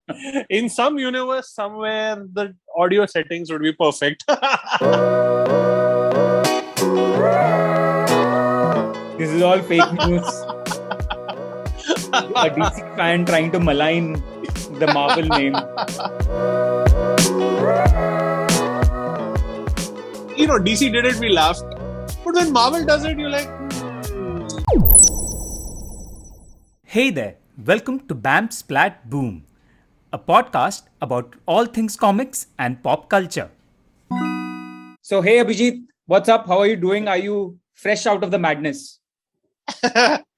In some universe, somewhere the audio settings would be perfect. This is all fake news. A DC fan trying to malign the Marvel name. DC did it, we laughed. But when Marvel does it, you're like... Hey there, welcome to Bam Splat Boom, a podcast about all things comics and pop culture. So hey Abhijeet, what's up? How are you doing? Are you fresh out of the madness?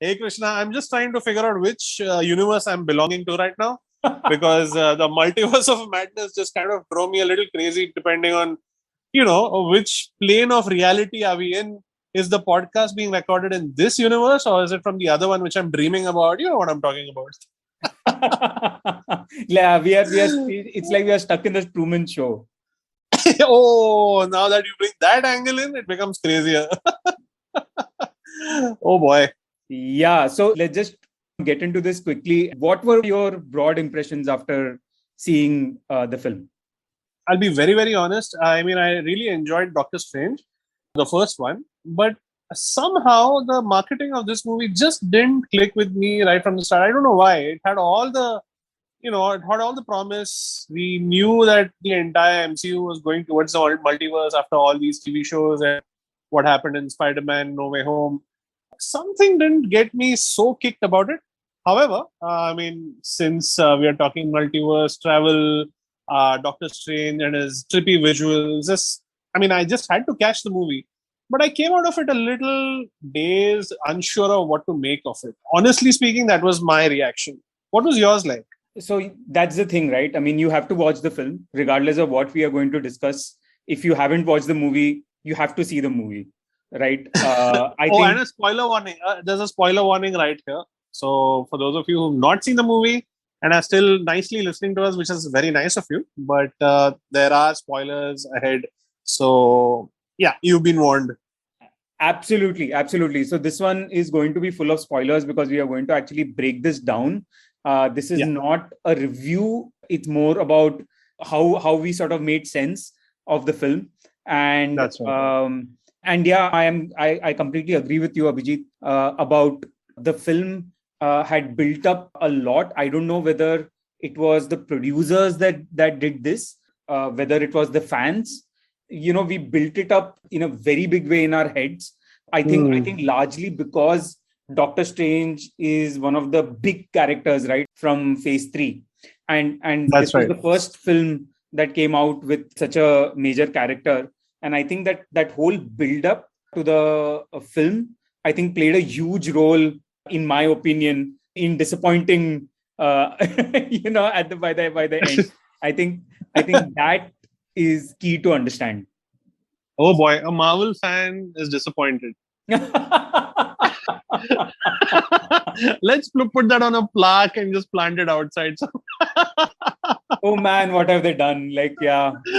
Hey Krishna, I'm just trying to figure out which universe I'm belonging to right now. Because the Multiverse of Madness just kind of drove me a little crazy depending on, which plane of reality are we in? Is the podcast being recorded in this universe or is it from the other one which I'm dreaming about? You know what I'm talking about. Yeah, it's like we are stuck in the Truman Show. Oh, now that you bring that angle in, it becomes crazier. Oh boy. Yeah, so let's just get into this quickly. What were your broad impressions after seeing the film? I'll be very, very honest. I mean, I really enjoyed Doctor Strange, the first one, but somehow the marketing of this movie just didn't click with me right from the start. I don't know why. It had all the, it had all the promise. We knew that the entire MCU was going towards the multiverse after all these TV shows and what happened in Spider-Man No Way Home. Something didn't get me so kicked about it. However, since we are talking multiverse, travel, Doctor Strange and his trippy visuals, I just had to catch the movie. But I came out of it a little dazed, unsure of what to make of it. Honestly speaking, that was my reaction. What was yours like? So that's the thing, right? I mean, you have to watch the film, regardless of what we are going to discuss. If you haven't watched the movie, you have to see the movie, right? And a spoiler warning. There's a spoiler warning right here. So for those of you who've not seen the movie and are still nicely listening to us, which is very nice of you, but there are spoilers ahead. So yeah, you've been warned. Absolutely. So this one is going to be full of spoilers because we are going to actually break this down. This is not a review. It's more about how we sort of made sense of the film. And that's right. I completely agree with you, Abhijeet, about the film had built up a lot. I don't know whether it was the producers that did this, whether it was the fans. We built it up in a very big way in our heads. I think largely because Doctor Strange is one of the big characters, right, from Phase 3. And that's this was the first film that came out with such a major character. And I think that whole build-up to the film, I think played a huge role, in my opinion, in disappointing, by the end. I think that is key to understand. Oh boy, a Marvel fan is disappointed. Let's put that on a plaque and just plant it outside. Oh man, what have they done? Like, yeah, we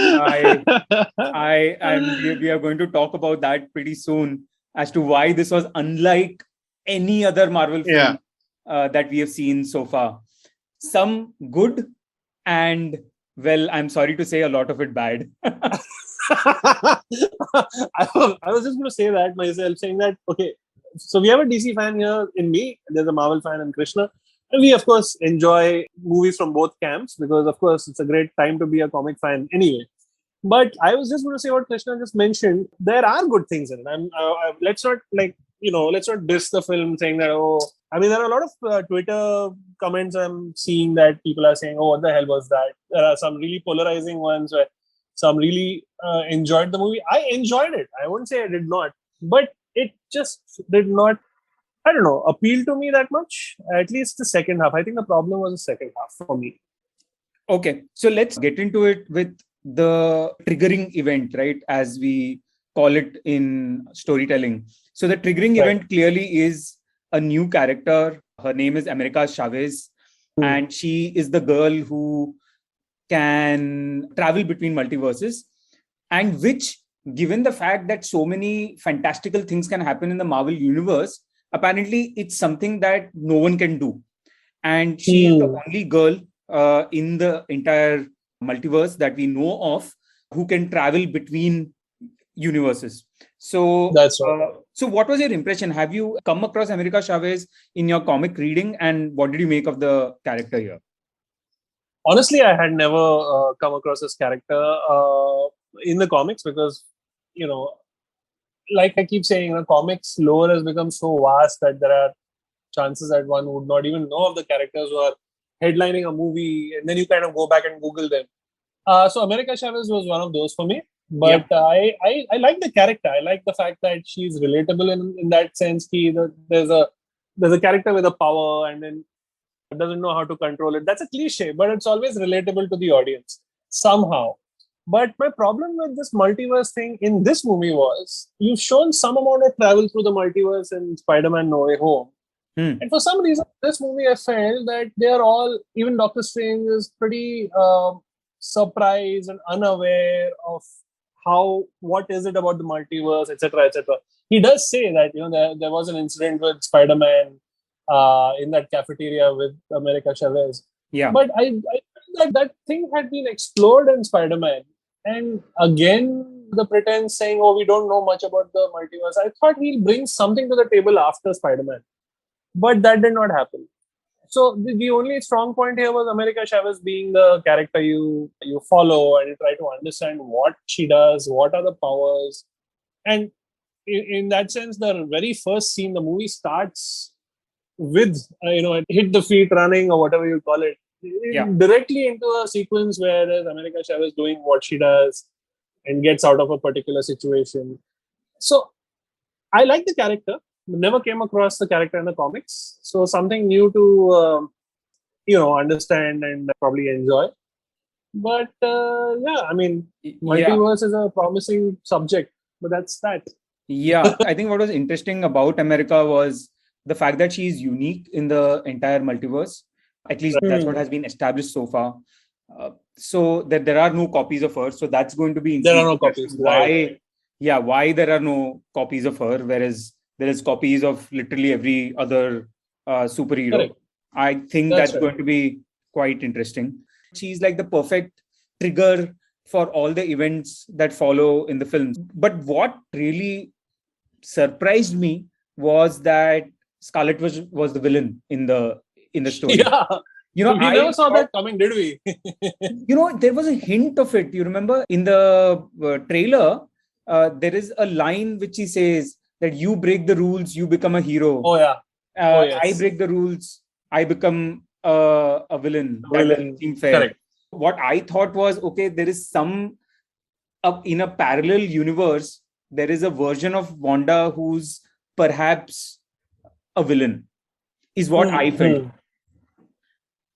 are going to talk about that pretty soon as to why this was unlike any other Marvel film that we have seen so far. Some good and, well, I'm sorry to say, a lot of it bad. I was just going to say that myself, saying that, okay, so we have a DC fan here in me, there's a Marvel fan in Krishna, and we of course enjoy movies from both camps because of course it's a great time to be a comic fan anyway. But I was just going to say what Krishna just mentioned, there are good things in it. Let's not diss the film saying that, there are a lot of Twitter comments I'm seeing that people are saying, what the hell was that? There are some really polarizing ones where some really enjoyed the movie. I enjoyed it. I won't say I did not, but it just did not, appeal to me that much. At least the second half. I think the problem was the second half for me. Okay, so let's get into it with the triggering event, right? As we call it in storytelling. So the triggering event clearly is a new character. Her name is America Chavez, and she is the girl who can travel between multiverses, and which, given the fact that so many fantastical things can happen in the Marvel universe, apparently it's something that no one can do. And she is the only girl in the entire multiverse that we know of who can travel between universes. So That's right. So what was your impression? Have you come across America Chavez in your comic reading, and what did you make of the character here? Honestly, I had never come across this character in the comics because, you know, like I keep saying, comics lore has become so vast that there are chances that one would not even know of the characters who are headlining a movie, and then you kind of go back and Google them. So America Chavez was one of those for me, Yeah. but I like the character. I like the fact that she's relatable in that sense. There's a character with a power, and then doesn't know how to control it. That's a cliche, but it's always relatable to the audience somehow. But my problem with this multiverse thing in this movie was you've shown some amount of travel through the multiverse in Spider-Man No Way Home. And for some reason, this movie, I felt that they are all, even Doctor Strange is pretty surprised and unaware of what is it about the multiverse, etc., etc. He does say that there was an incident with Spider-Man in that cafeteria with America Chavez. Yeah. But I felt that thing had been explored in Spider-Man. And again, the pretense saying, oh, we don't know much about the multiverse. I thought he'll bring something to the table after Spider-Man. But that did not happen. So the only strong point here was America Chavez being the character you follow and you try to understand what she does, what are the powers. And in that sense, the very first scene, the movie starts with, hit the feet running or whatever you call it, directly into a sequence where there's America Chavez doing what she does and gets out of a particular situation. So I like the character. Never came across the character in the comics. So something new to, understand and probably enjoy. But multiverse is a promising subject, but that's that. Yeah, I think what was interesting about America was the fact that she is unique in the entire multiverse. At least that's what has been established so far. So that there are no copies of her. So that's going to be there are no copies. Why there are no copies of her, whereas there is copies of literally every other superhero. Correct. I think that's going to be quite interesting. She's like the perfect trigger for all the events that follow in the films. But what really surprised me was that Scarlet was the villain in the story. Yeah. We never saw that coming, did we? There was a hint of it. You remember in the trailer, there is a line which he says that you break the rules, you become a hero. Oh, yeah. Yes. I break the rules, I become a villain. That doesn't seem fair. Correct. What I thought was, okay, there is some, in a parallel universe, there is a version of Wanda who's perhaps a villain, is what I felt.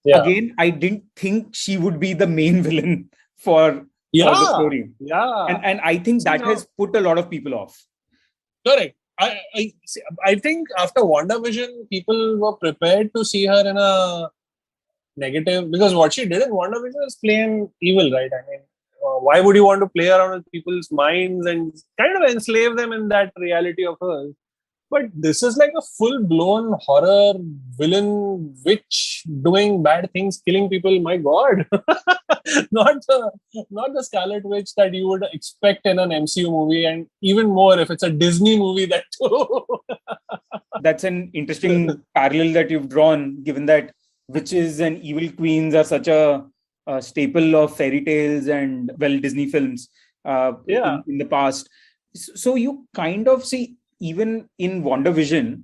Yeah. Again, I didn't think she would be the main villain for the story. Yeah. And I think that has put a lot of people off. Correct. I think after WandaVision, people were prepared to see her in a negative, because what she did in WandaVision is plain evil, right? I mean, why would you want to play around with people's minds and kind of enslave them in that reality of hers? But this is like a full-blown horror villain witch doing bad things, killing people. My God, not the Scarlet Witch that you would expect in an MCU movie, and even more if it's a Disney movie. That too. That's an interesting parallel that you've drawn, given that witches and evil queens are such a staple of fairy tales and Disney films in the past. So you kind of see, even in WandaVision,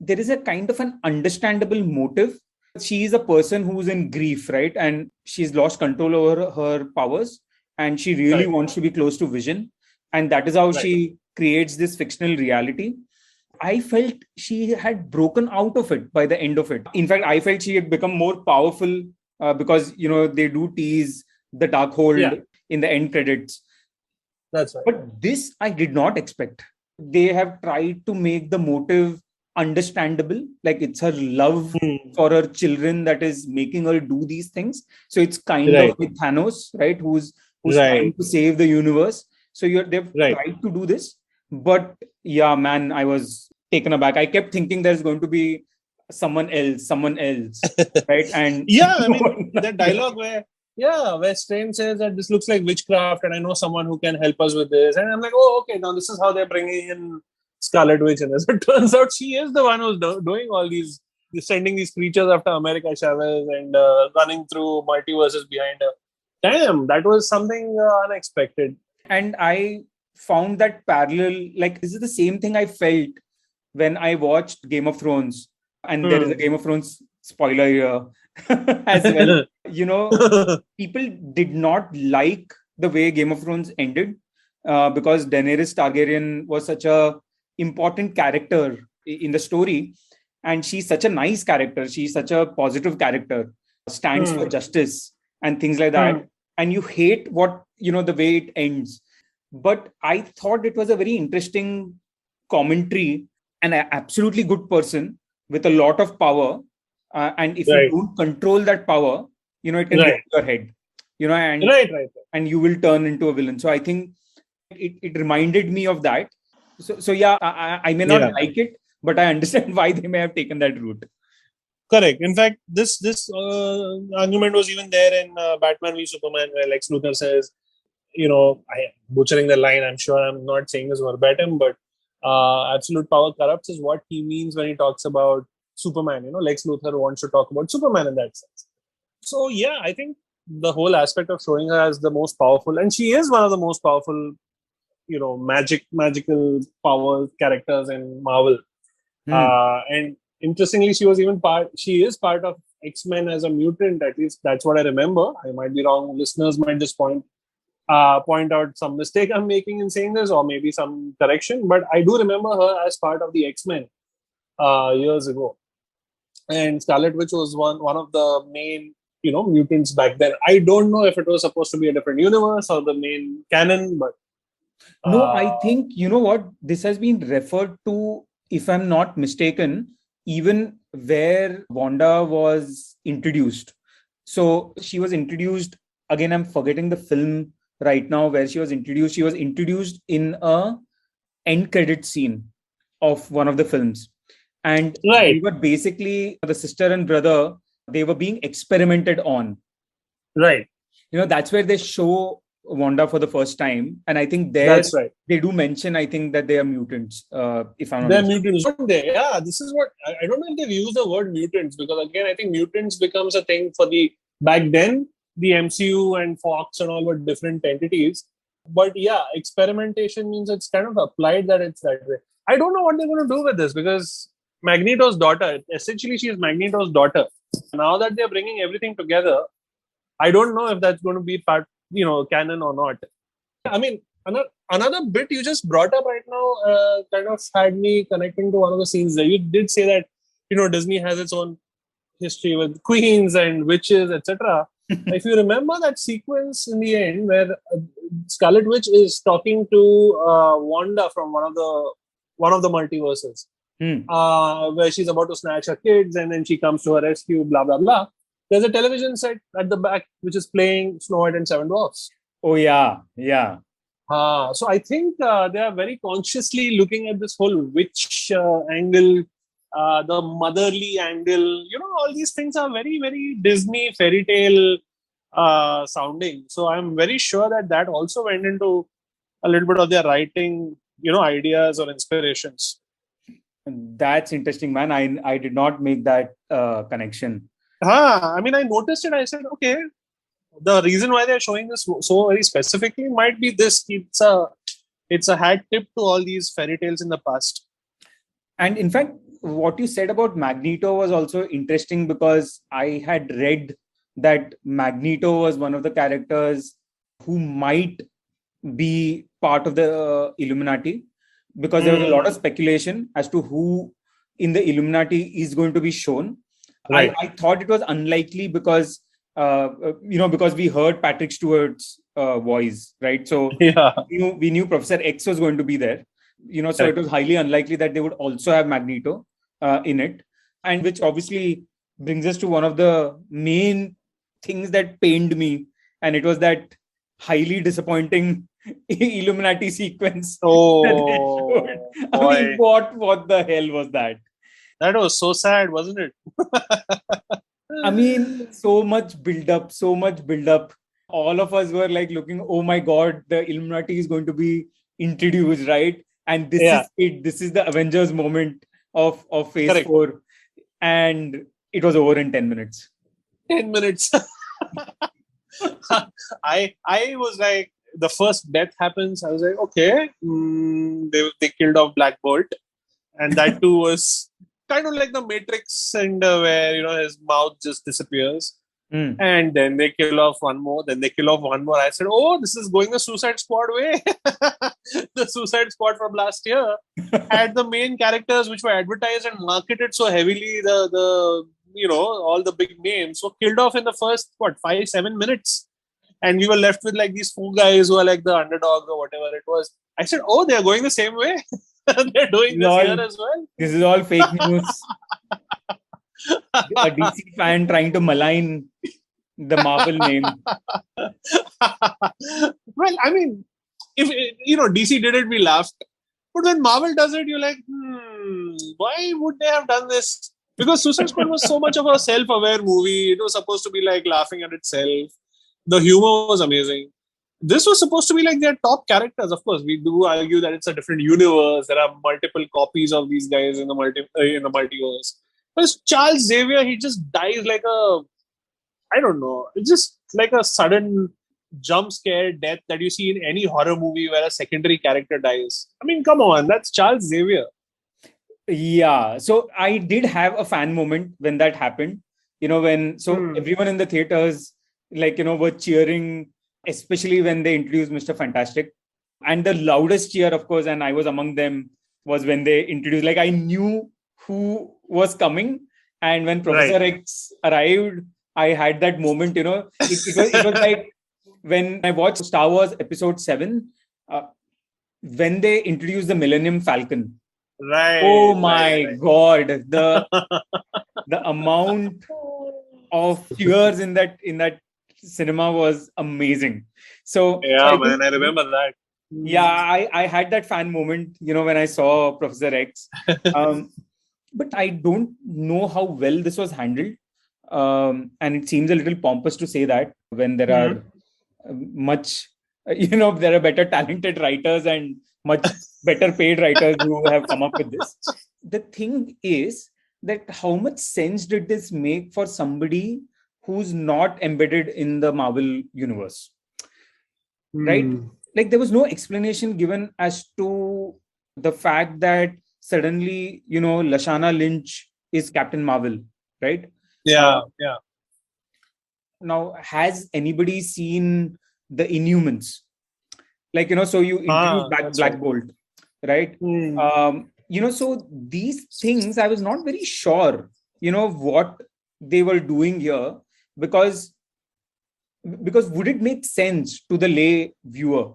there is a kind of an understandable motive. She is a person who's in grief, right? And she's lost control over her powers, and she really wants to be close to Vision. And that is how she creates this fictional reality. I felt she had broken out of it by the end of it. In fact, I felt she had become more powerful because, they do tease the Darkhold in the end credits. That's right. But this I did not expect. They have tried to make the motive understandable, like it's her love for her children that is making her do these things. So it's kind of with Thanos, right, who's trying to save the universe. So they've tried to do this, but yeah, man, I was taken aback. I kept thinking there's going to be someone else, right? And yeah, I mean, that dialogue where Strange says that this looks like witchcraft, and I know someone who can help us with this, and I'm like, oh, okay, now this is how they're bringing in Scarlet Witch, and as it turns out, she is the one who's doing all these, sending these creatures after America Chavez and running through multiverses behind her. Damn, that was something unexpected. And I found that parallel, like this is the same thing I felt when I watched Game of Thrones, and there is a Game of Thrones spoiler here as well. People did not like the way Game of Thrones ended because Daenerys Targaryen was such a important character in the story, and she's such a nice character. She's such a positive character, stands for justice and things like that. And you hate the way it ends. But I thought it was a very interesting commentary, and an absolutely good person with a lot of power. And if you don't control that power, it can get to your head, and you will turn into a villain. So I think it reminded me of that. So yeah, I may not like it, but I understand why they may have taken that route. Correct. In fact, this argument was even there in Batman v Superman, where Lex Luthor says, I butchering the line, I'm sure I'm not saying this verbatim, but absolute power corrupts is what he means when he talks about Superman. Lex Luthor wants to talk about Superman in that sense. So yeah, I think the whole aspect of showing her as the most powerful, and she is one of the most powerful, magical power characters in Marvel. And interestingly, she is part of X-Men as a mutant. At least that's what I remember. I might be wrong. Listeners might just point out some mistake I'm making in saying this, or maybe some correction. But I do remember her as part of the X-Men years ago. And Scarlet Witch was one of the main, mutants back then. I don't know if it was supposed to be a different universe or the main canon, but no, I think what this has been referred to, if I'm not mistaken, even where Wanda was introduced. So she was introduced, again, I'm forgetting the film right now where she was introduced. She was introduced in a end credit scene of one of the films. And we were basically, the sister and brother, they were being experimented on. Right. That's where they show Wanda for the first time. And I think that's right. They do mention, I think, that they are mutants. If I'm not They're mutants. Yeah, this is what I don't know if they've used the word mutants, because again, I think mutants becomes a thing for back then, the MCU and Fox and all were different entities. But yeah, experimentation means it's kind of applied that it's that way. I don't know what they're going to do with this, because Magneto's daughter, essentially she is Magneto's daughter. Now that they're bringing everything together, I don't know if that's going to be part, canon or not. I mean, another bit you just brought up right now kind of had me connecting to one of the scenes there. You did say that, Disney has its own history with queens and witches, etc. If you remember that sequence in the end where Scarlet Witch is talking to Wanda from one of the multiverses, where she's about to snatch her kids, and then she comes to her rescue, blah blah blah. There's a television set at the back which is playing Snow White and Seven Dwarfs. Oh yeah. So I think they are very consciously looking at this whole witch angle, the motherly angle. All these things are very, very Disney fairy tale sounding. So I'm very sure that also went into a little bit of their writing, ideas or inspirations. That's interesting, man. I did not make that connection. I mean, I noticed it. I said, okay, the reason why they're showing this so very specifically might be this. It's a hat tip to all these fairy tales in the past. And in fact, what you said about Magneto was also interesting, because I had read that Magneto was one of the characters who might be part of the Illuminati, because there was a lot of speculation as to who in the Illuminati is going to be shown. Right. I thought it was unlikely because because we heard Patrick Stewart's voice, right? So we knew Professor X was going to be there, so it was highly unlikely that they would also have Magneto in it. And which obviously brings us to one of the main things that pained me, and it was that highly disappointing Illuminati sequence. Oh, I mean, what the hell was that? That was so sad, wasn't it? I mean, so much build up, so much build up. All of us were like looking, oh my God, the Illuminati is going to be introduced, right? And this Yeah, is it. This is the Avengers moment of phase correct. 4. And it was over in 10 minutes. 10 minutes. I was like, the first death happens. I was like, okay, they killed off Black Bolt, and that too was kind of like the Matrix, and where his mouth just disappears, and then they kill off one more, then they kill off one more. I said, oh, this is going the Suicide Squad way. The Suicide Squad from last year had the main characters which were advertised and marketed so heavily. The all the big names were killed off in the first 5-7 minutes, and we were left with like these 4 guys who are like the underdogs or whatever it was. I said, oh, they're going the same way. They're doing this here as well. This is all fake news. A DC fan trying to malign the Marvel name. Well, I mean, if DC did it, we laughed. But when Marvel does it, you're like, why would they have done this? Because Suicide Squad was so much of a self-aware movie. It was supposed to be like laughing at itself. The humor was amazing. This was supposed to be like their top characters. Of course, we do argue that it's a different universe. There are multiple copies of these guys in the multiverse. But Charles Xavier, he just dies like I don't know. It's just like a sudden jump scare death that you see in any horror movie where a secondary character dies. I mean, come on, that's Charles Xavier. Yeah. So I did have a fan moment when that happened. Everyone in the theaters, were cheering, especially when they introduced Mr. Fantastic. And the loudest cheer, of course, and I was among them, was when they introduced, I knew who was coming. And when Professor X arrived, I had that moment, it was like when I watched Star Wars Episode 7, when they introduced the Millennium Falcon. Right. Oh my God. The amount of tears in that cinema was amazing. So I remember that. Yeah, I had that fan moment, when I saw Professor X. But I don't know how well this was handled. And it seems a little pompous to say that when there are there are better talented writers and much better paid writers who have come up with this. The thing is that how much sense did this make for somebody who's not embedded in the Marvel universe? Right? Like there was no explanation given as to the fact that suddenly, Lashana Lynch is Captain Marvel, right? Yeah. Now, has anybody seen the Inhumans? So you introduce Black Bolt, right? So these things, I was not very sure, what they were doing here, because would it make sense to the lay viewer?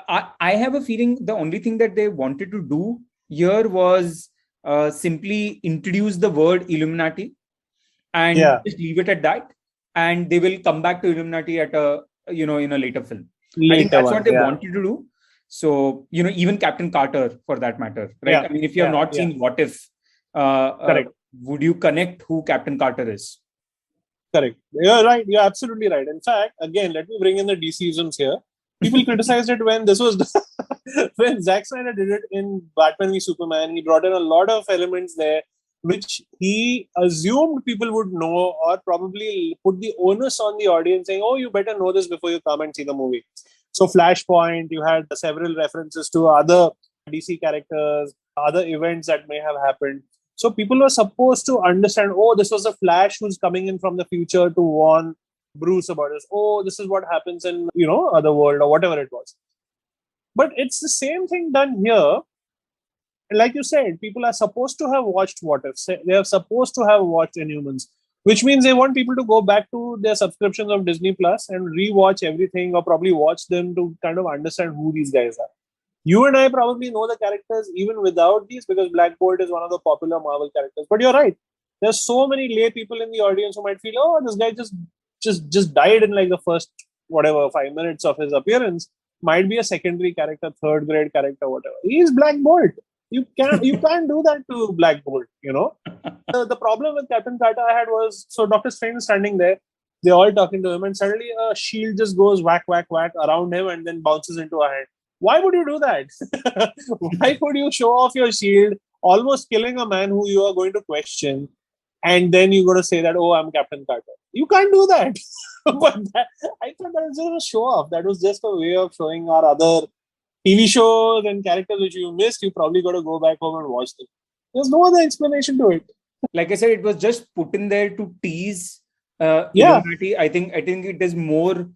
I have a feeling the only thing that they wanted to do here was simply introduce the word Illuminati and just leave it at that. And they will come back to Illuminati at in a later film. I think that's what they wanted to do. So, even Captain Carter, for that matter, right? Yeah. I mean, if you have not seen What If, would you connect who Captain Carter is? Correct. You're right. You're absolutely right. In fact, again, let me bring in the DCisms here. People criticized it when this was when Zack Snyder did it in Batman v Superman. He brought in a lot of elements there which he assumed people would know, or probably put the onus on the audience saying, oh, you better know this before you come and see the movie. So Flashpoint, you had several references to other DC characters, other events that may have happened. So people were supposed to understand, oh, this was a Flash who's coming in from the future to warn Bruce about this. Oh, this is what happens in, other world or whatever it was. But it's the same thing done here. Like you said, people are supposed to have watched What If. They are supposed to have watched Inhumans, which means they want people to go back to their subscriptions of Disney Plus and rewatch everything, or probably watch them to kind of understand who these guys are. You and I probably know the characters even without these, because Black Bolt is one of the popular Marvel characters. But you're right. There's so many lay people in the audience who might feel, oh, this guy just died in like the first 5 minutes of his appearance. Might be a secondary character, third grade character, whatever. He is Black Bolt. You can't do that to Black Bolt, The problem with Captain Carter I had was, so Doctor Strange is standing there, they're all talking to him, and suddenly a shield just goes whack, whack, whack around him and then bounces into a hand. Why would you do that? Why would you show off your shield, almost killing a man who you are going to question, and then you're going to say that, oh, I'm Captain Carter? You can't do that. I thought that was just a show off. That was just a way of showing our other TV shows and characters which you missed. You probably got to go back home and watch them. There's no other explanation to it. Like I said, it was just put in there to tease Yeah. Illuminati. I think it is more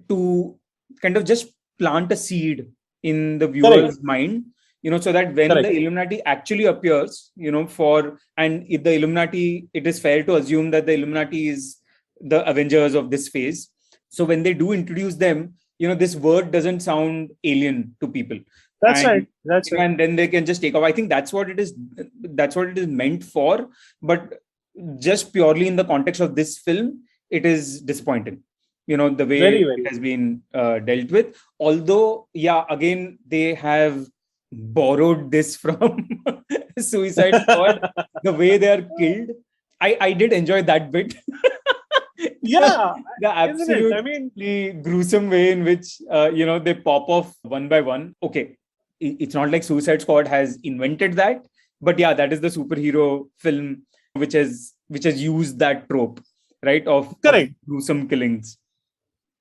to kind of just plant a seed in the viewer's mind, so that when the Illuminati actually appears, and if the Illuminati, it is fair to assume that the Illuminati is the Avengers of this phase. So when they do introduce them, this word doesn't sound alien to people. That's right. And then they can just take off. I think that's what it is. That's what it is meant for. But just purely in the context of this film, it is disappointing. The way it has been dealt with. Although, again, they have borrowed this from Suicide Squad. The way they are killed, I did enjoy that bit. Yeah, the absolutely gruesome way in which they pop off one by one. Okay, it's not like Suicide Squad has invented that, but that is the superhero film which has used that trope, right? Of gruesome killings.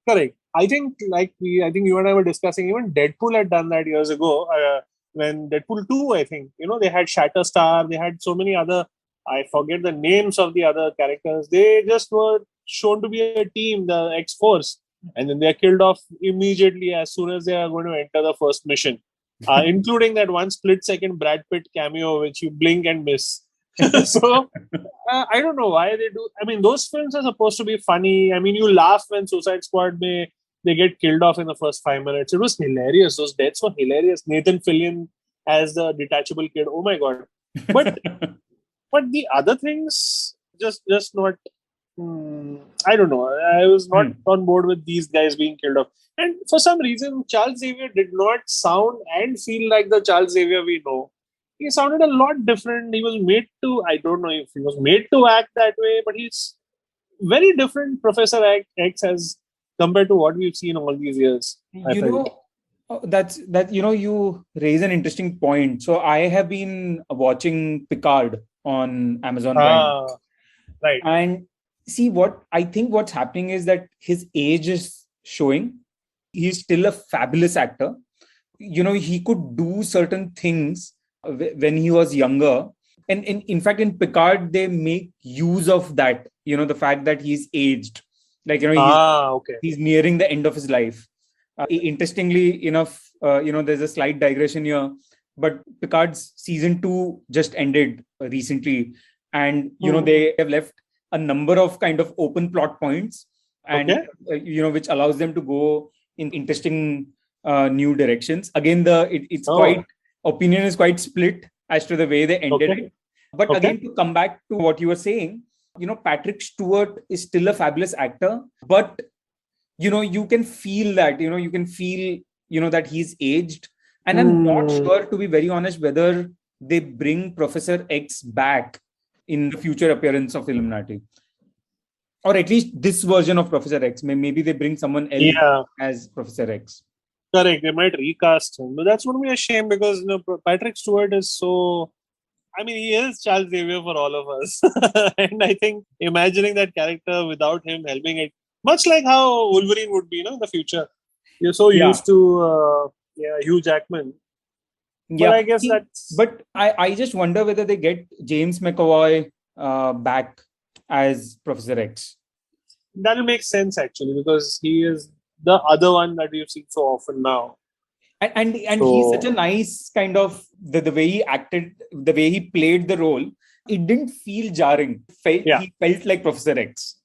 Correct. I think you and I were discussing, even Deadpool had done that years ago. When Deadpool 2, I think, they had Shatterstar, they had so many other, I forget the names of the other characters. They just were shown to be a team, the X-Force, and then they're killed off immediately as soon as they are going to enter the first mission, including that one split-second Brad Pitt cameo, which you blink and miss. So, I don't know why they do. I mean, those films are supposed to be funny. I mean, you laugh when Suicide Squad, they get killed off in the first 5 minutes. It was hilarious. Those deaths were hilarious. Nathan Fillion as the detachable kid. Oh my God. But the other things, just not... I don't know. I was not on board with these guys being killed off. And for some reason, Charles Xavier did not sound and feel like the Charles Xavier we know. He sounded a lot different. He was made to, I don't know if he was made to act that way, but he's very different, Professor X, as compared to what we've seen all these years. You raise an interesting point. So I have been watching Picard on Amazon Prime. Right. And see, what I think what's happening is that his age is showing. He's still a fabulous actor. He could do certain things when he was younger. And in fact, in Picard, they make use of that, the fact that he's aged. Like, he's nearing the end of his life. Interestingly enough, there's a slight digression here, but Picard's season 2 just ended recently. And, they have left a number of kind of open plot points and, which allows them to go in interesting new directions. Again, opinion is quite split as to the way they ended it. But again, to come back to what you were saying, Patrick Stewart is still a fabulous actor, but, you can feel that, that he's aged. And I'm not sure, to be very honest, whether they bring Professor X back in the future appearance of Illuminati. Or at least this version of Professor X. Maybe they bring someone else as Professor X. Correct. They might recast him. But that's going to be a shame because Patrick Stewart is so... I mean, he is Charles Xavier for all of us. And I think imagining that character without him helping it, much like how Wolverine would be in the future. You're so used to Hugh Jackman. But I guess that's... But I just wonder whether they get James McAvoy back as Professor X. That'll make sense, actually, because he is the other one that we've seen so often now. And he's such a nice kind of... The way he acted, the way he played the role, it didn't feel jarring. He felt like Professor X.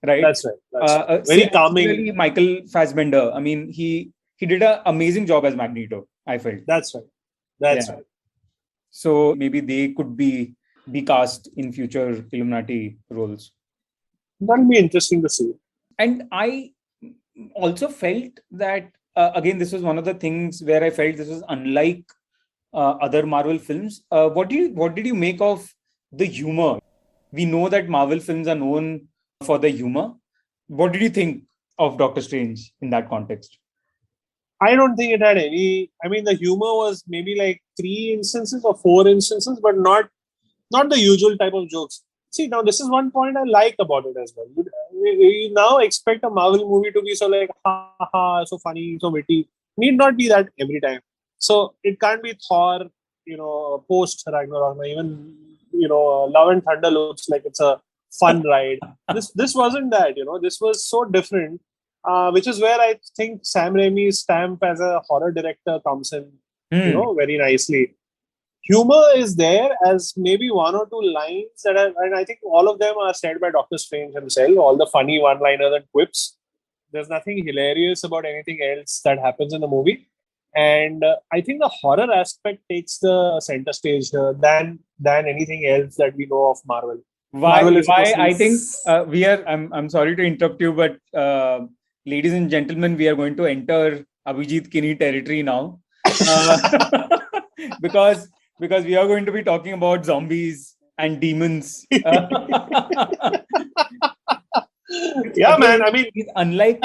Right? That's right. Very calming. Really Michael Fassbender. I mean, he did an amazing job as Magneto, I felt. That's right. That's right. So maybe they could be cast in future Illuminati roles. That'll be interesting to see. And I also felt that, again, this was one of the things where I felt this was unlike other Marvel films. What did you make of the humor? We know that Marvel films are known for the humor. What did you think of Doctor Strange in that context? I don't think it had any. I mean, the humor was maybe like 3 instances or 4 instances, but not the usual type of jokes. See, now this is one point I like about it as well. You now expect a Marvel movie to be so like, ha ha, so funny, so witty. Need not be that every time. So it can't be Thor, post Ragnarok. Even Love and Thunder looks like it's a fun ride. This wasn't that. This was so different, which is where I think Sam Raimi's stamp as a horror director comes in, very nicely. Humor is there as maybe one or two lines and I think all of them are said by Doctor Strange himself. All the funny one-liners and quips. There's nothing hilarious about anything else that happens in the movie. And I think the horror aspect takes the center stage than anything else that we know of Marvel. Why? Marvel is Why? I think we are. I'm sorry to interrupt you, but ladies and gentlemen, we are going to enter Abhijeet Kini territory now, because we are going to be talking about zombies and demons. Yeah, man. I mean, unlike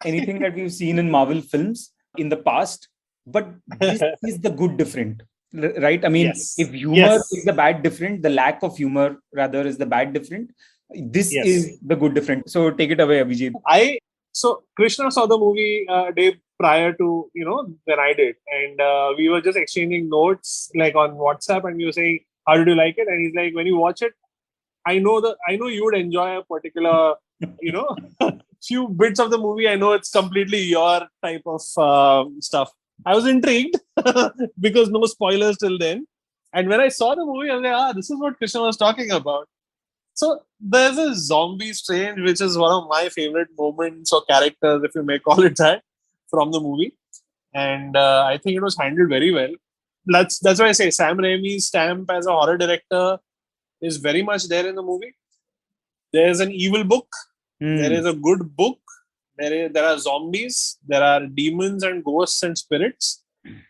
anything that we've seen in Marvel films in the past, but this is the good different, right? I mean, if humor is the bad different, the lack of humor rather is the bad different. This is the good different. So take it away, Abhijeet. So Krishna saw the movie a day prior to when I did, and we were just exchanging notes like on WhatsApp, and we were saying, "How did you like it?" And he's like, "When you watch it, I know you would enjoy a particular few bits of the movie. I know it's completely your type of stuff." I was intrigued because no spoilers till then. And when I saw the movie, I was like, this is what Krishna was talking about. So there's a zombie Strange, which is one of my favorite moments or characters, if you may call it that, from the movie. And I think it was handled very well. That's why I say Sam Raimi's stamp as a horror director is very much there in the movie. There's an evil book. There is a good book. There are zombies. There are demons and ghosts and spirits.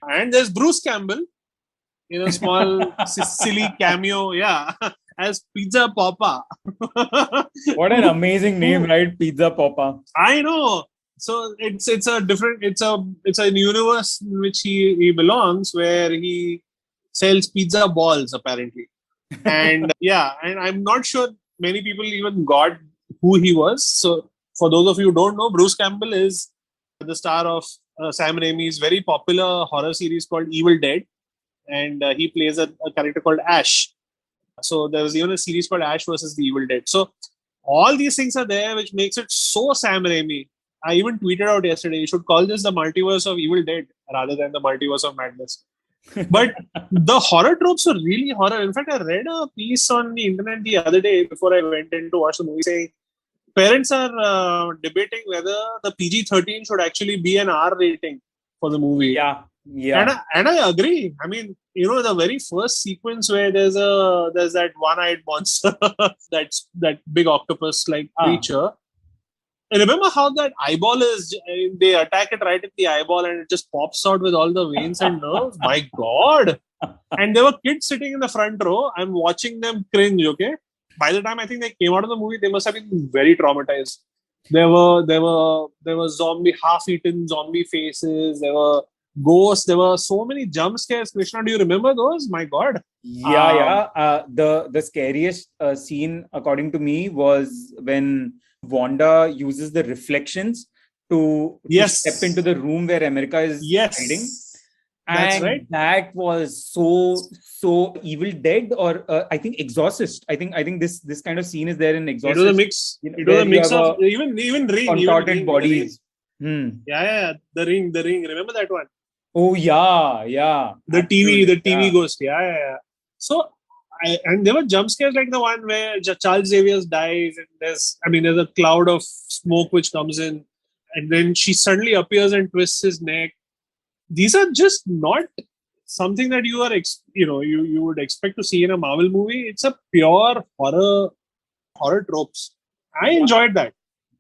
And there's Bruce Campbell in a small silly cameo. Yeah. As Pizza Papa. What an amazing name, right? Pizza Papa. I know. So it's a different, it's a universe in which he belongs, where he sells pizza balls apparently. And and I'm not sure many people even got who he was. So for those of you who don't know, Bruce Campbell is the star of Sam Raimi's very popular horror series called Evil Dead, and he plays a character called Ash. So there was even a series called Ash versus the Evil Dead. So all these things are there, which makes it so Sam Raimi. I even tweeted out yesterday, you should call this the Multiverse of Evil Dead rather than the Multiverse of Madness. But the horror tropes are really horror. In fact, I read a piece on the internet the other day before I went in to watch the movie saying parents are debating whether the PG-13 should actually be an R rating for the movie. Yeah. And I agree. I mean, the very first sequence where there's that one-eyed monster, that big octopus-like creature. And remember how that eyeball is, they attack it right at the eyeball and it just pops out with all the veins and nerves. My God. And there were kids sitting in the front row. I'm watching them cringe, okay? By the time I think they came out of the movie, they must have been very traumatized. There were half-eaten zombie faces. There were ghosts. There were so many jump scares. Krishna, do you remember those? My God. The scariest scene, according to me, was when Wanda uses the reflections to step into the room where America is hiding. That's and right. That was so Evil Dead, or I think Exorcist. I think this kind of scene is there in Exorcist. It was a mix. It was a mix of even Ring, contorted bodies. Yeah. The ring. Remember that one? Oh yeah. The TV ghost. Yeah. So, and there were jump scares like the one where Charles Xavier dies, and there's a cloud of smoke which comes in, and then she suddenly appears and twists his neck. These are just not something that you are you would expect to see in a Marvel movie. It's a pure horror tropes. I enjoyed that.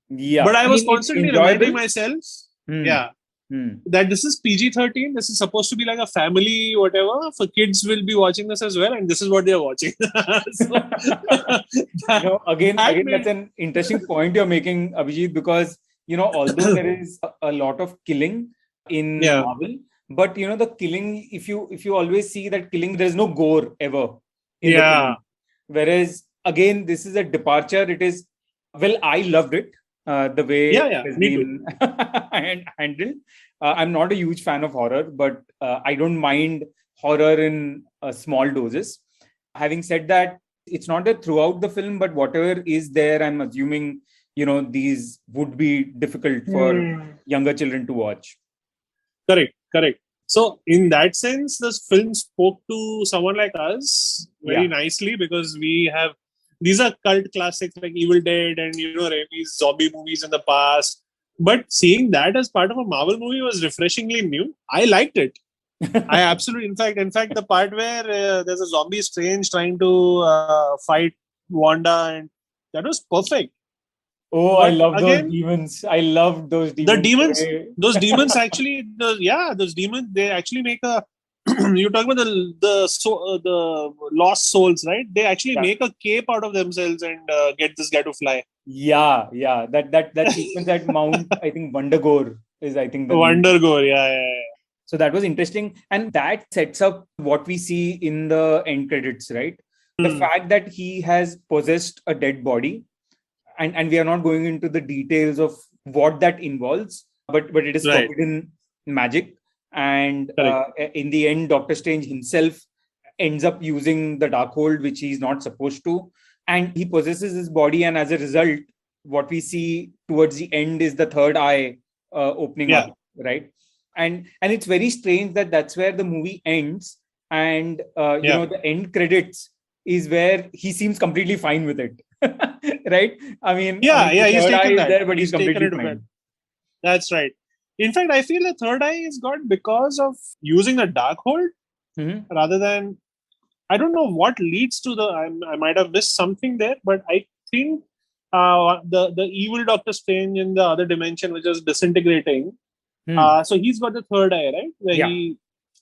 Yeah, but I was constantly reminding myself. Yeah. that this is PG-13. This is supposed to be like a family, whatever. For kids will be watching this as well, and this is what they are watching. So, again, that's an interesting point you're making, Abhijeet, because although there is a lot of killing in Marvel, but the killing, if you always see that killing, there's no gore ever in the killing. Whereas again, this is a departure. It is, well, I loved it. The way it has been handled. I'm not a huge fan of horror, but I don't mind horror in small doses. Having said that, it's not that throughout the film, but whatever is there, I'm assuming, these would be difficult for younger children to watch. Correct. So in that sense, this film spoke to someone like us very nicely, because these are cult classics like Evil Dead and Raimi's zombie movies in the past. But seeing that as part of a Marvel movie was refreshingly new. I liked it. I absolutely, in fact, the part where there's a zombie Strange trying to fight Wanda, and that was perfect. Oh, but I love those demons. I love those demons. Those demons actually, those demons, they actually make a. You talk about the lost souls, right? They actually make a cape out of themselves and get this guy to fly. Yeah. That sequence at Mount, I think Wondergore is, I think, the Wondergore. Yeah. So that was interesting, and that sets up what we see in the end credits, right? The fact that he has possessed a dead body, and we are not going into the details of what that involves, but it is forbidden magic. And in the end, Doctor Strange himself ends up using the Darkhold, which he's not supposed to. And he possesses his body. And as a result, what we see towards the end is the third eye opening up, right? And it's very strange that that's where the movie ends. And, the end credits is where he seems completely fine with it, right? I mean, he's taken that. There, but he's completely fine. That's right. In fact, I feel the third eye is got because of using the Darkhold rather than, I don't know what leads to I might have missed something there, but I think the evil Doctor Strange in the other dimension, which is disintegrating. So he's got the third eye, right?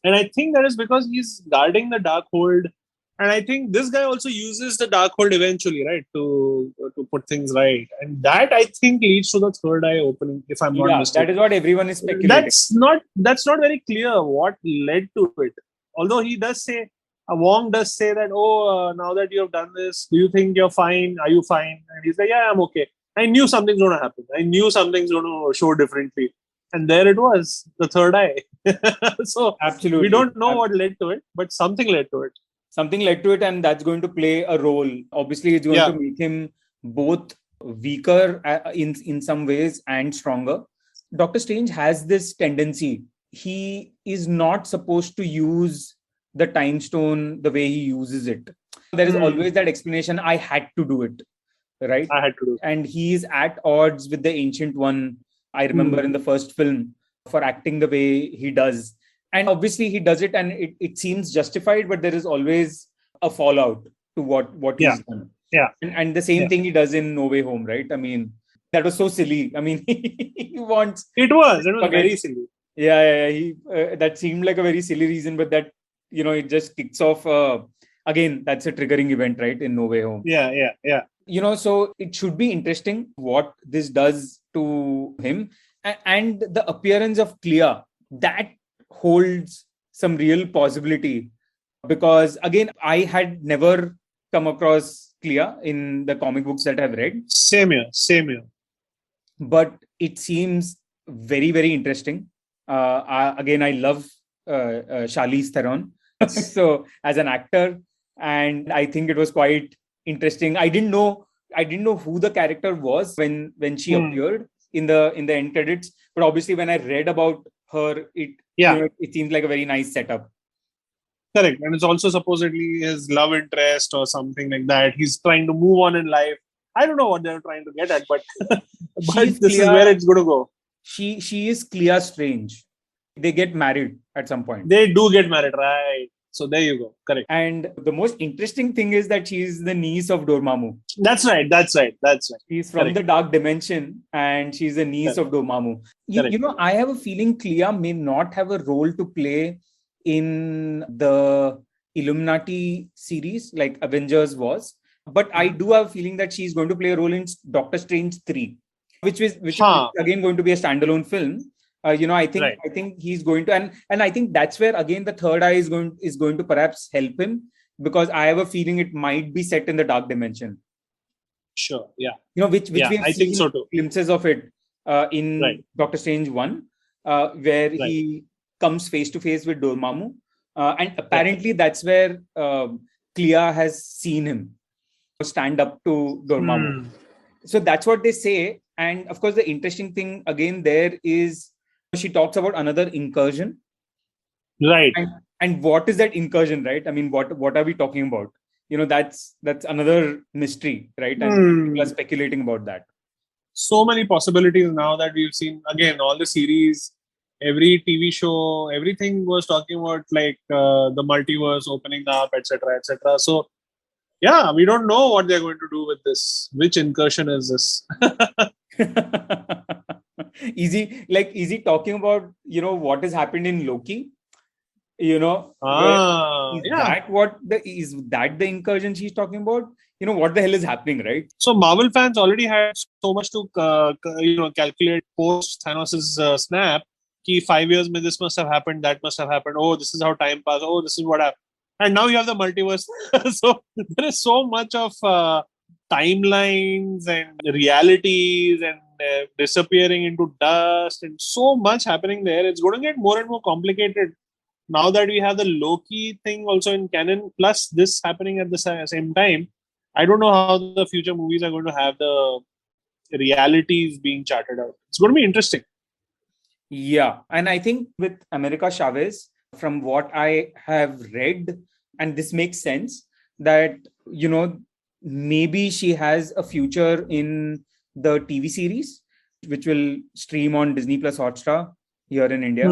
And I think that is because he's guarding the Darkhold. And I think this guy also uses the Darkhold eventually, right, to put things right. And that, I think, leads to the third eye opening, if I'm not mistaken. That is what everyone is speculating. That's not very clear what led to it. Although he does say, Wong does say that, now that you have done this, do you think you're fine? Are you fine? And he's like, yeah, I'm okay. I knew something's going to happen. I knew something's going to show differently. And there it was, the third eye. So absolutely, we don't know what led to it, but something led to it. Something led to it, and that's going to play a role. Obviously, it's going to make him both weaker in some ways and stronger. Doctor Strange has this tendency. He is not supposed to use the time stone the way he uses it. There is always that explanation, I had to do it, right? I had to do it. And he's at odds with the Ancient One, I remember in the first film, for acting the way he does. And obviously he does it and it seems justified, but there is always a fallout to what he's done. Yeah. And the same thing he does in No Way Home, right? I mean, that was so silly. I mean, he wants... It was very silly. Yeah. That seemed like a very silly reason, but that, it just kicks off... again, that's a triggering event, right? In No Way Home. Yeah. So it should be interesting what this does to him. And the appearance of Clea, that holds some real possibility, because again, I had never come across Clea in the comic books that I've read. Same here. But it seems very, very interesting. Again, I love Charlize Theron. So as an actor, and I think it was quite interesting. I didn't know who the character was when she appeared in the end credits, but obviously when I read about her, it seems like a very nice setup. Correct. And it's also supposedly his love interest or something like that. He's trying to move on in life. I don't know what they're trying to get at, but this is where it's going to go. She is Clea Strange. They get married at some point. They do get married, right? So there you go. Correct. And the most interesting thing is that she's the niece of Dormammu. That's right. She's from the dark dimension and she's the niece of Dormammu. You know, I have a feeling Clea may not have a role to play in the Illuminati series like Avengers was. But I do have a feeling that she's going to play a role in Doctor Strange 3, which is again going to be a standalone film. I think he's going to, and I think that's where again the third eye is going to perhaps help him, because I have a feeling it might be set in the dark dimension. Sure. Yeah. Which we have seen so too. Glimpses of it in Doctor Strange 1, where he comes face to face with Dormammu, and apparently that's where Clea has seen him stand up to Dormammu. So that's what they say. And of course, the interesting thing again there is she talks about another incursion. Right. And what is that incursion, right? I mean, what are we talking about? That's another mystery, right? And people are speculating about that. So many possibilities now that we've seen. Again, all the series, every TV show, everything was talking about like the multiverse opening up, etc., etc. So yeah, we don't know what they're going to do with this. Which incursion is this? Easy talking about what has happened in Loki. Is that the incursion she's talking about? What the hell is happening, right? So Marvel fans already had so much to calculate post Thanos' snap. Ki 5 years mein this must have happened, that must have happened. Oh, this is how time passed. Oh, this is what happened. And now you have the multiverse. So there is so much of timelines and realities and disappearing into dust and so much happening there. It's going to get more and more complicated now that we have the Loki thing also in canon, plus this happening at the same time. I don't know how the future movies are going to have the realities being charted out. It's going to be interesting. Yeah. And I think with America Chavez, from what I have read, and this makes sense, that, maybe she has a future in the TV series, which will stream on Disney Plus Hotstar here in India.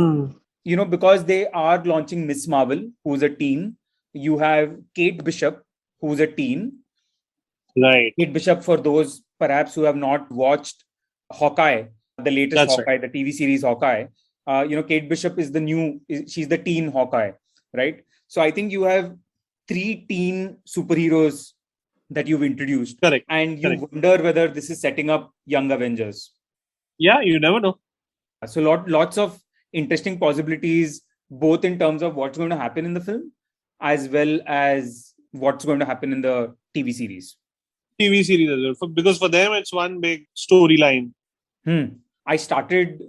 Because they are launching Miss Marvel, who's a teen. You have Kate Bishop, who's a teen. Right. Kate Bishop, for those perhaps who have not watched Hawkeye, the latest Hawkeye, the TV series Hawkeye. Kate Bishop is she's the teen Hawkeye, right? So I think you have 3 teen superheroes that you've introduced. Correct. And you wonder whether this is setting up Young Avengers. Yeah, you never know. So lots of interesting possibilities, both in terms of what's going to happen in the film, as well as what's going to happen in the TV series. TV series as well. Because for them, it's one big storyline. I started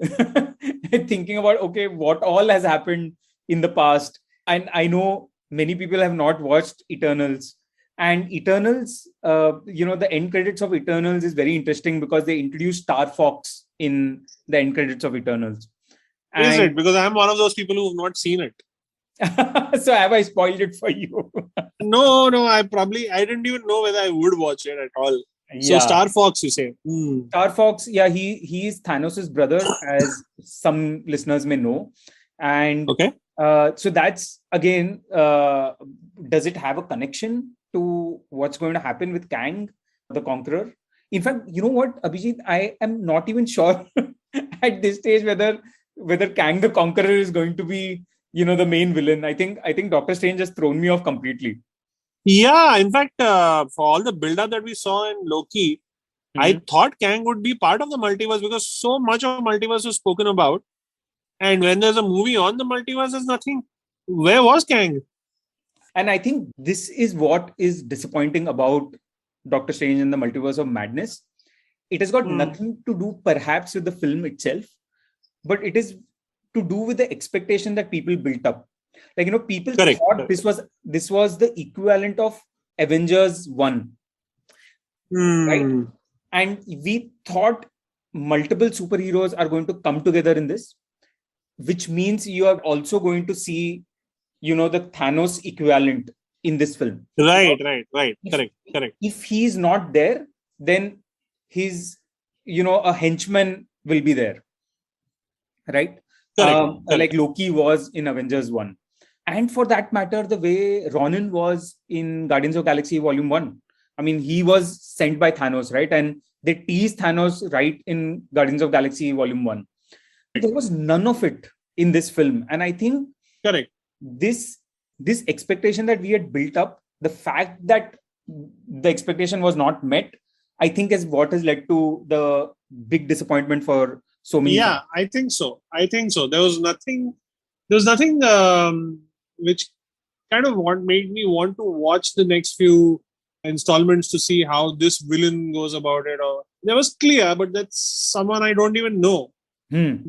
thinking about, okay, what all has happened in the past. And I know many people have not watched Eternals. And Eternals, the end credits of Eternals is very interesting because they introduced Star Fox in the end credits of Eternals. Is it? Because I'm one of those people who have not seen it. So have I spoiled it for you? No, I didn't even know whether I would watch it at all. So Star Fox, you say? Star Fox, yeah, he is Thanos' brother, as some listeners may know. And so that's, again, does it have a connection to what's going to happen with Kang, the Conqueror? In fact, you know what, Abhijeet, I am not even sure at this stage whether Kang the Conqueror is going to be, the main villain. I think Doctor Strange has thrown me off completely. Yeah, in fact, for all the build-up that we saw in Loki, I thought Kang would be part of the multiverse because so much of multiverse was spoken about. And when there's a movie on the multiverse, there's nothing. Where was Kang? And I think this is what is disappointing about Doctor Strange and the Multiverse of Madness. It has got nothing to do perhaps with the film itself, but it is to do with the expectation that people built up. Like, people thought this was the equivalent of Avengers 1. Right? And we thought multiple superheroes are going to come together in this, which means you are also going to see, the Thanos equivalent in this film. Right. Correct. If he's not there, then his, a henchman will be there. Right? Correct. Like Loki was in Avengers 1. And for that matter, the way Ronan was in Guardians of Galaxy Volume 1. I mean, he was sent by Thanos, right? And they teased Thanos right in Guardians of Galaxy Volume 1. There was none of it in this film. And I think correct. This expectation that we had built up, the fact that the expectation was not met, I think is what has led to the big disappointment for so many. Yeah, I think so. There was nothing which kind of made me want to watch the next few installments to see how this villain goes about it. Or that was clear, but that's someone I don't even know.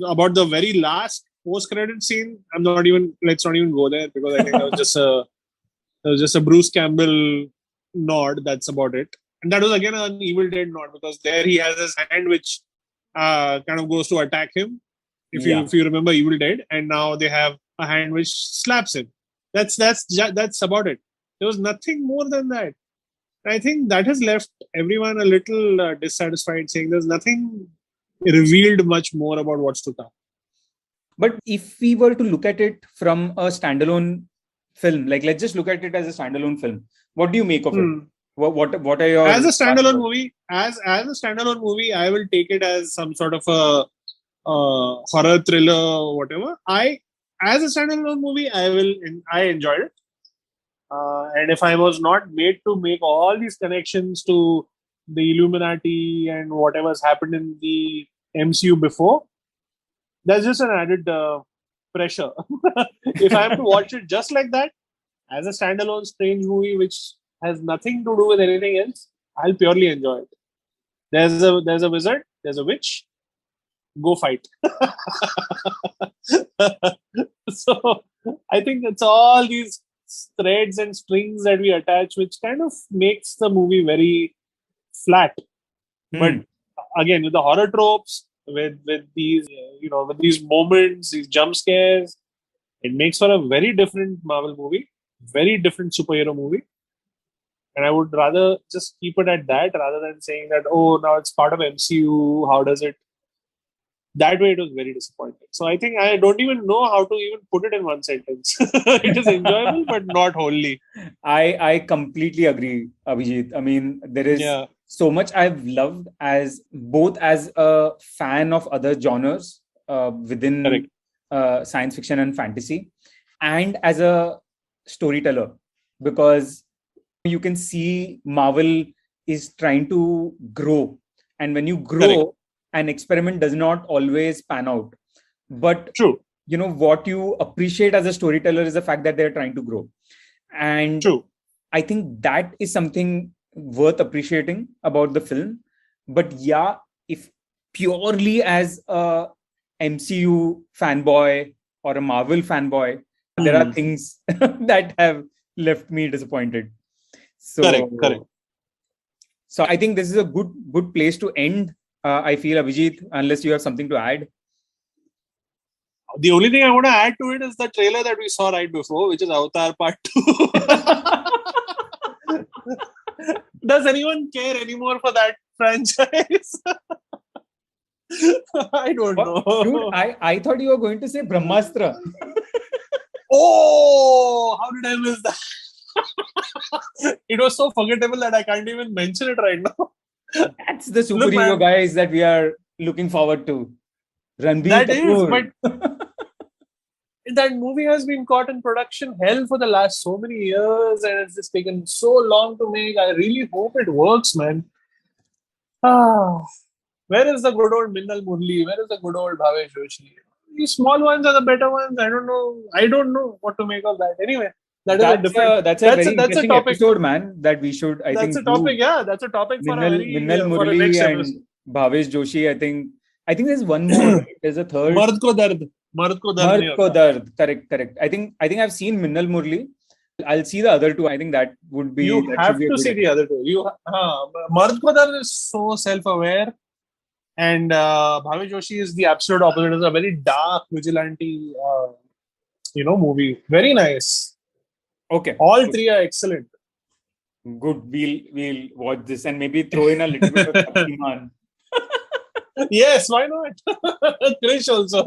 About the very last post-credit scene, let's not even go there, because I think that was just a Bruce Campbell nod. That's about it. And that was again an Evil Dead nod, because there he has his hand which kind of goes to attack him. If you remember Evil Dead, and now they have a hand which slaps him. That's about it. There was nothing more than that. I think that has left everyone a little dissatisfied, saying there's nothing revealed much more about what's to come. But if we were to look at it from a standalone film, like let's just look at it as a standalone film, what do you make of it? What are your as a standalone movie? As a standalone movie, I will take it as some sort of a horror thriller or whatever. As a standalone movie, I enjoyed it. And if I was not made to make all these connections to the Illuminati and whatever's happened in the MCU before, there's just an added pressure. If I have to watch it just like that, as a standalone strange movie which has nothing to do with anything else, I'll purely enjoy it. There's a wizard, there's a witch, go fight. So I think it's all these threads and strings that we attach which kind of makes the movie very flat. But again, with the horror tropes, with these with these moments, these jump scares, it makes for a very different Marvel movie, very different superhero movie. And I would rather just keep it at that rather than saying that, oh, now it's part of MCU, how does it? That way it was very disappointing. So I think I don't even know how to even put it in one sentence. It is enjoyable, but not wholly. I completely agree, Abhijeet. I mean, there is so much I've loved as both as a fan of other genres within science fiction and fantasy, and as a storyteller, because you can see Marvel is trying to grow, and when you grow, an experiment does not always pan out. But true, what you appreciate as a storyteller is the fact that they're trying to grow, and true. I think that is something worth appreciating about the film. But yeah, if purely as a MCU fanboy or a Marvel fanboy, there are things that have left me disappointed. So, correct. So I think this is a good place to end. I feel, Abhijeet, unless you have something to add. The only thing I want to add to it is the trailer that we saw right before, which is Avatar Part 2. Does anyone care anymore for that franchise? I don't know. Dude, I thought you were going to say Brahmastra. Oh, how did I miss that? It was so forgettable that I can't even mention it right now. That's the superhero guys that we are looking forward to. Ranbir Kapoor. But that movie has been caught in production hell for the last so many years, and it's just taken so long to make. I really hope it works, man. Where is the good old Minnal Murli? Where is the good old Bhavesh Joshi? These small ones are the better ones. I don't know what to make of that. Anyway. That's a very interesting episode, man. That we should. That's a topic for Minnal Murli and Bhavesh Joshi. I think there's one more. There's a third. Mard ko dard. Correct. I think I've seen Minnal Murli. I'll see the other two. I think that would be. You have to see the other two. Mard ko dard is so self-aware, and Bhavesh Joshi is the absolute opposite. It's a very dark vigilante, movie. Very nice. Okay. All three are excellent. Good. We'll watch this and maybe throw in a little bit of Shaktiman. Yes, why not? Krish also.